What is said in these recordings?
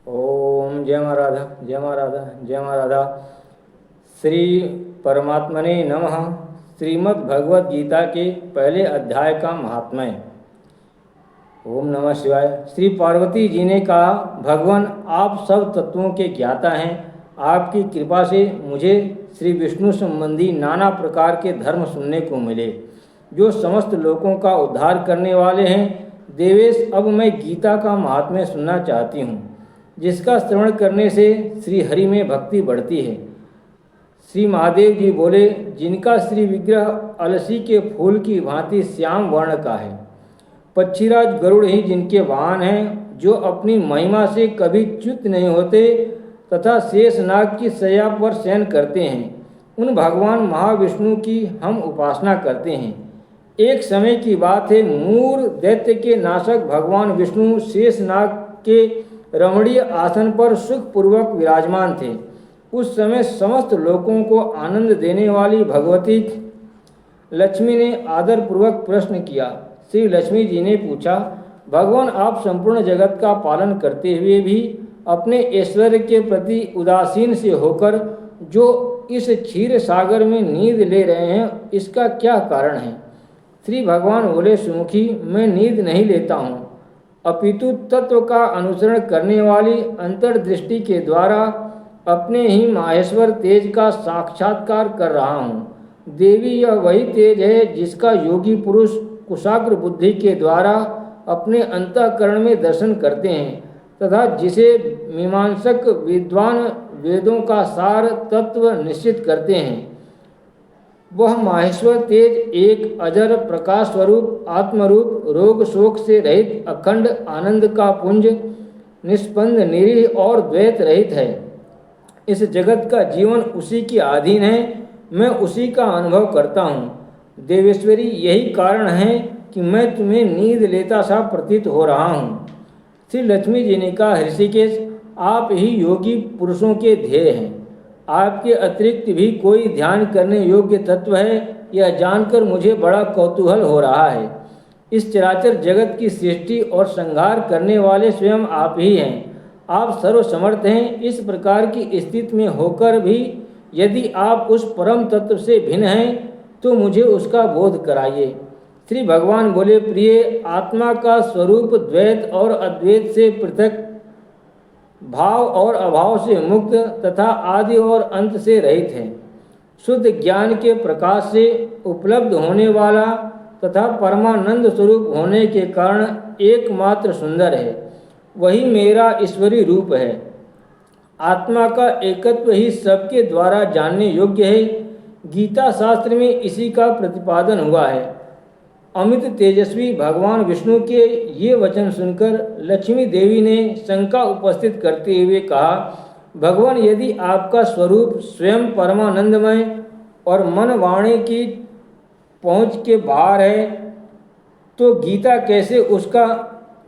ओम जय मां राधा, जय मां राधा, जय मां राधा। श्री परमात्मने नमः। श्रीमद् भगवद गीता के पहले अध्याय का महात्म्य। ओम नमः शिवाय। श्री पार्वती जी ने कहा, भगवान आप सब तत्वों के ज्ञाता हैं। आपकी कृपा से मुझे श्री विष्णु संबंधी नाना प्रकार के धर्म सुनने को मिले, जो समस्त लोगों का उद्धार करने वाले हैं। देवेश, अब मैं गीता का महात्म्य सुनना चाहती हूँ, जिसका श्रवण करने से श्री हरि में भक्ति बढ़ती है। श्री महादेव जी बोले, जिनका श्री विग्रह अलसी के फूल की भांति श्याम वर्ण का है, पक्षीराज गरुड़ ही जिनके वाहन हैं, जो अपनी महिमा से कभी च्युत नहीं होते तथा शेषनाग की शैया पर शयन करते हैं, उन भगवान महाविष्णु की हम उपासना करते हैं। एक समय की बात है, मूर दैत्य के नाशक भगवान विष्णु शेषनाग के रमणीय आसन पर सुखपूर्वक विराजमान थे। उस समय समस्त लोगों को आनंद देने वाली भगवती लक्ष्मी ने आदरपूर्वक प्रश्न किया। श्री लक्ष्मी जी ने पूछा, भगवान आप संपूर्ण जगत का पालन करते हुए भी अपने ऐश्वर्य के प्रति उदासीन से होकर जो इस क्षीर सागर में नींद ले रहे हैं, इसका क्या कारण है? श्री भगवान बोले, सुमुखी, मैं नींद नहीं लेता हूँ, अपितु तत्व का अनुसरण करने वाली अंतर्दृष्टि के द्वारा अपने ही माहेश्वर तेज का साक्षात्कार कर रहा हूँ। देवी, यह वही तेज है जिसका योगी पुरुष कुशाग्र बुद्धि के द्वारा अपने अंतःकरण में दर्शन करते हैं तथा जिसे मीमांसक विद्वान वेदों का सार तत्व निश्चित करते हैं। वह माहेश्वर तेज एक अजर प्रकाश स्वरूप आत्मरूप, रोग शोक से रहित अखंड आनंद का पुंज, निष्पंद, निरीह और द्वैत रहित है। इस जगत का जीवन उसी के अधीन है, मैं उसी का अनुभव करता हूँ। देवेश्वरी, यही कारण है कि मैं तुम्हें नींद लेता सा प्रतीत हो रहा हूँ। श्री लक्ष्मी जी ने कहा, ऋषिकेश, आप ही योगी पुरुषों के ध्येय हैं। आपके अतिरिक्त भी कोई ध्यान करने योग्य तत्व है, यह जानकर मुझे बड़ा कौतूहल हो रहा है। इस चराचर जगत की सृष्टि और संहार करने वाले स्वयं आप ही हैं। आप सर्वसमर्थ हैं। इस प्रकार की स्थिति में होकर भी यदि आप उस परम तत्व से भिन्न हैं, तो मुझे उसका बोध कराइए। श्री भगवान बोले, प्रिय, आत्मा का स्वरूप द्वैत और अद्वैत से पृथक, भाव और अभाव से मुक्त तथा आदि और अंत से रहित है। शुद्ध ज्ञान के प्रकाश से उपलब्ध होने वाला तथा परमानंद स्वरूप होने के कारण एकमात्र सुंदर है। वही मेरा ईश्वरी रूप है। आत्मा का एकत्व ही सबके द्वारा जानने योग्य है। गीता शास्त्र में इसी का प्रतिपादन हुआ है। अमित तेजस्वी भगवान विष्णु के ये वचन सुनकर लक्ष्मी देवी ने शंका उपस्थित करते हुए कहा, भगवान, यदि आपका स्वरूप स्वयं परमानंदमय और मन वाणी की पहुँच के बाहर है, तो गीता कैसे उसका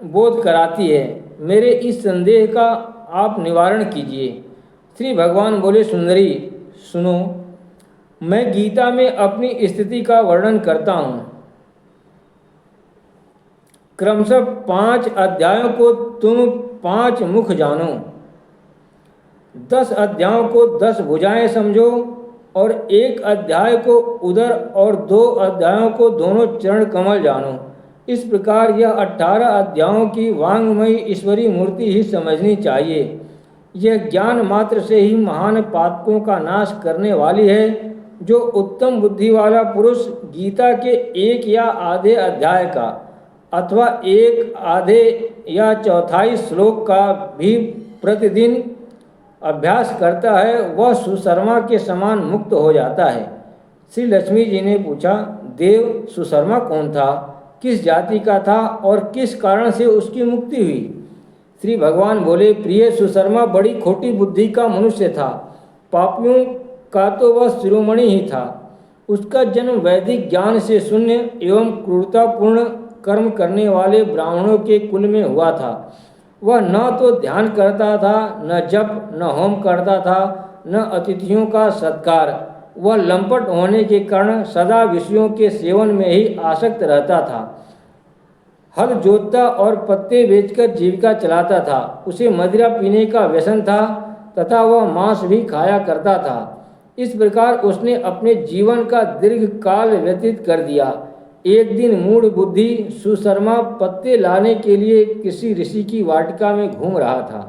बोध कराती है? मेरे इस संदेह का आप निवारण कीजिए। श्री भगवान बोले, सुंदरी, सुनो, मैं गीता में अपनी स्थिति का वर्णन करता हूँ। क्रमशः 5 अध्यायों को तुम 5 मुख जानो, 10 अध्यायों को 10 भुजाएं समझो और 1 अध्याय को उदर और 2 अध्यायों को दोनों चरण कमल जानो। इस प्रकार यह 18 अध्यायों की वांगमयी ईश्वरी मूर्ति ही समझनी चाहिए। यह ज्ञान मात्र से ही महान पातकों का नाश करने वाली है। जो उत्तम बुद्धि वाला पुरुष गीता के 1 या आधे अध्याय का अथवा 1 आधे या चौथाई श्लोक का भी प्रतिदिन अभ्यास करता है, वह सुशर्मा के समान मुक्त हो जाता है। श्री लक्ष्मी जी ने पूछा, देव, सुशर्मा कौन था, किस जाति का था और किस कारण से उसकी मुक्ति हुई? श्री भगवान बोले, प्रिय, सुशर्मा बड़ी खोटी बुद्धि का मनुष्य था। पापियों का तो वह शिरोमणि ही था। उसका जन्म वैदिक ज्ञान से शून्य एवं क्रूरतापूर्ण कर्म करने वाले ब्राह्मणों के कुल में हुआ था। वह न तो ध्यान करता था, न जप, न होम करता था, न अतिथियों का सत्कार। वह लंपट होने के कारण सदा विषयों के सेवन में ही आसक्त रहता था। हल जोतता और पत्ते बेचकर जीविका चलाता था। उसे मदिरा पीने का व्यसन था तथा वह मांस भी खाया करता था। इस प्रकार उसने अपने जीवन का दीर्घ काल व्यतीत कर दिया। एक दिन मूढ़ बुद्धि सुशर्मा पत्ते लाने के लिए किसी ऋषि की वाटिका में घूम रहा था।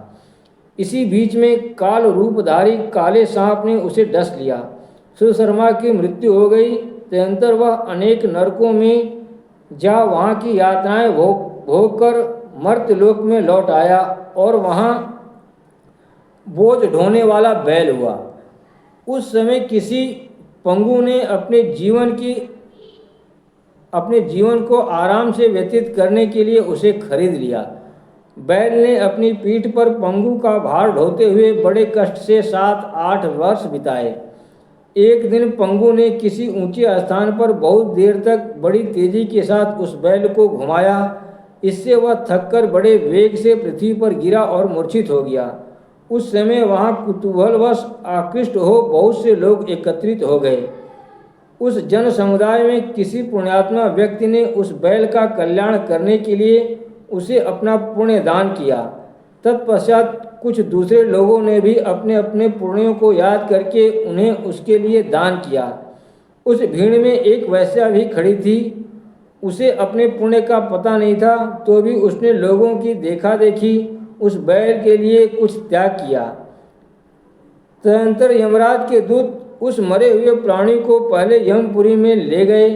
इसी बीच में काल रूपधारी काले सांप ने उसे डस लिया। सुशर्मा की मृत्यु हो गई। तदनंतर वह अनेक नरकों में जा वहाँ की यातनाएं भोग कर मर्त्यलोक में लौट आया और वहाँ बोझ ढोने वाला बैल हुआ। उस समय किसी पंगु ने अपने जीवन को आराम से व्यतीत करने के लिए उसे खरीद लिया। बैल ने अपनी पीठ पर पंगु का भार ढोते हुए बड़े कष्ट से 7-8 वर्ष बिताए। एक दिन पंगु ने किसी ऊंचे स्थान पर बहुत देर तक बड़ी तेजी के साथ उस बैल को घुमाया। इससे वह थककर बड़े वेग से पृथ्वी पर गिरा और मूर्छित हो गया। उस समय वहाँ कुतूहलवश आकृष्ट हो बहुत से लोग एकत्रित हो गए। उस जन समुदाय में किसी पुण्यात्मा व्यक्ति ने उस बैल का कल्याण करने के लिए उसे अपना पुण्य दान किया। तत्पश्चात कुछ दूसरे लोगों ने भी अपने अपने पुण्यों को याद करके उन्हें उसके लिए दान किया। उस भीड़ में एक वैश्या भी खड़ी थी। उसे अपने पुण्य का पता नहीं था, तो भी उसने लोगों की देखा देखी उस बैल के लिए कुछ त्याग किया। तदनंतर यमराज के दूत उस मरे हुए प्राणी को पहले यमपुरी में ले गए।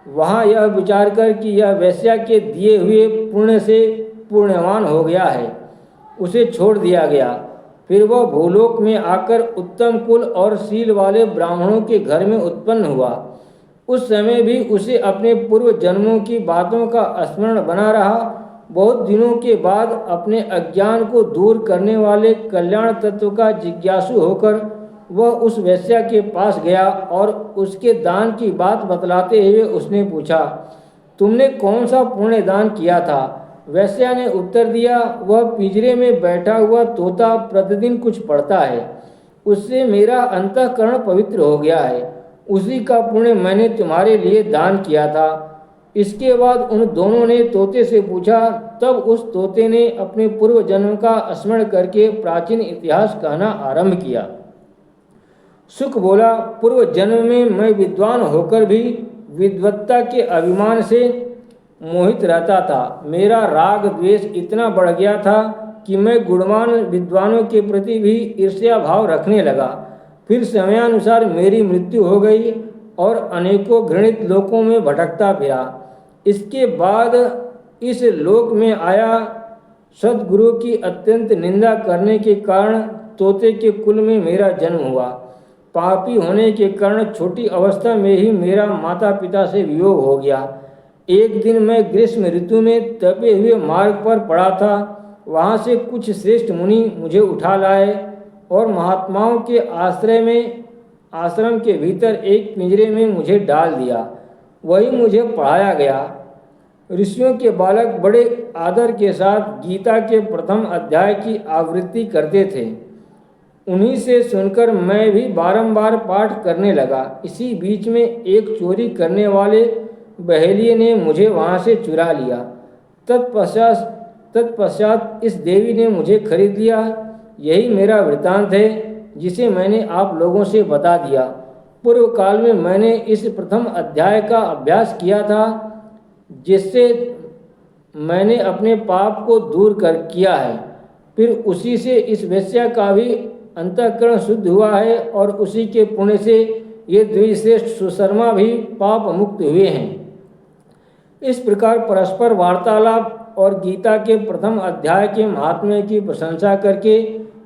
वहाँ यह विचार कर कि यह वैश्या के दिए हुए पुण्य से पुण्यवान हो गया है, उसे छोड़ दिया गया। फिर वह भूलोक में आकर उत्तम कुल और शील वाले ब्राह्मणों के घर में उत्पन्न हुआ। उस समय भी उसे अपने पूर्व जन्मों की बातों का स्मरण बना रहा। बहुत दिनों के बाद अपने अज्ञान को दूर करने वाले कल्याण तत्व का जिज्ञासु होकर वह उस वैश्या के पास गया और उसके दान की बात बतलाते हुए उसने पूछा, तुमने कौन सा पुण्य दान किया था? वैश्या ने उत्तर दिया, वह पिंजरे में बैठा हुआ तोता प्रतिदिन कुछ पढ़ता है, उससे मेरा अंतःकरण पवित्र हो गया है। उसी का पुण्य मैंने तुम्हारे लिए दान किया था। इसके बाद उन दोनों ने तोते से पूछा। तब उस तोते ने अपने पूर्व जन्म का स्मरण करके प्राचीन इतिहास कहना आरंभ किया। सुख बोला, पूर्व जन्म में मैं विद्वान होकर भी विद्वत्ता के अभिमान से मोहित रहता था। मेरा राग द्वेष इतना बढ़ गया था कि मैं गुणवान विद्वानों के प्रति भी ईर्ष्या भाव रखने लगा। फिर समयानुसार मेरी मृत्यु हो गई और अनेकों घृणित लोकों में भटकता फिरा। इसके बाद इस लोक में आया। सद्गुरु की अत्यंत निंदा करने के कारण तोते के कुल में मेरा जन्म हुआ। पापी होने के कारण छोटी अवस्था में ही मेरा माता पिता से वियोग हो गया। एक दिन मैं ग्रीष्म ऋतु में तपे हुए मार्ग पर पड़ा था। वहाँ से कुछ श्रेष्ठ मुनि मुझे उठा लाए और महात्माओं के आश्रम के भीतर एक पिंजरे में मुझे डाल दिया। वही मुझे पढ़ाया गया। ऋषियों के बालक बड़े आदर के साथ गीता के प्रथम अध्याय की आवृत्ति करते थे। उन्हीं से सुनकर मैं भी बारंबार पाठ करने लगा। इसी बीच में एक चोरी करने वाले बहेलिये ने मुझे वहाँ से चुरा लिया। तत्पश्चात इस देवी ने मुझे खरीद लिया। यही मेरा वृतांत है, जिसे मैंने आप लोगों से बता दिया। पूर्व काल में मैंने इस प्रथम अध्याय का अभ्यास किया था, जिससे मैंने अपने पाप को दूर किया है। फिर उसी से इस वैश्या का भी अंतःकरण शुद्ध हुआ है और उसी के पुण्य से ये द्विश्रेष्ठ सुशर्मा भी पाप मुक्त हुए हैं। इस प्रकार परस्पर वार्तालाप और गीता के प्रथम अध्याय के महात्म्य की प्रशंसा करके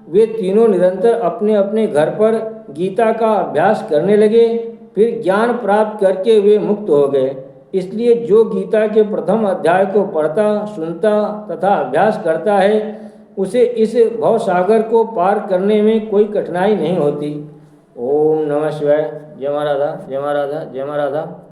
वे तीनों निरंतर अपने अपने घर पर गीता का अभ्यास करने लगे। फिर ज्ञान प्राप्त करके वे मुक्त हो गए। इसलिए जो गीता के प्रथम अध्याय को पढ़ता, सुनता तथा अभ्यास करता है, उसे इस भवसागर को पार करने में कोई कठिनाई नहीं होती। ओम नमः शिवाय। जय मां राधा, जय मां राधा, जय मां राधा।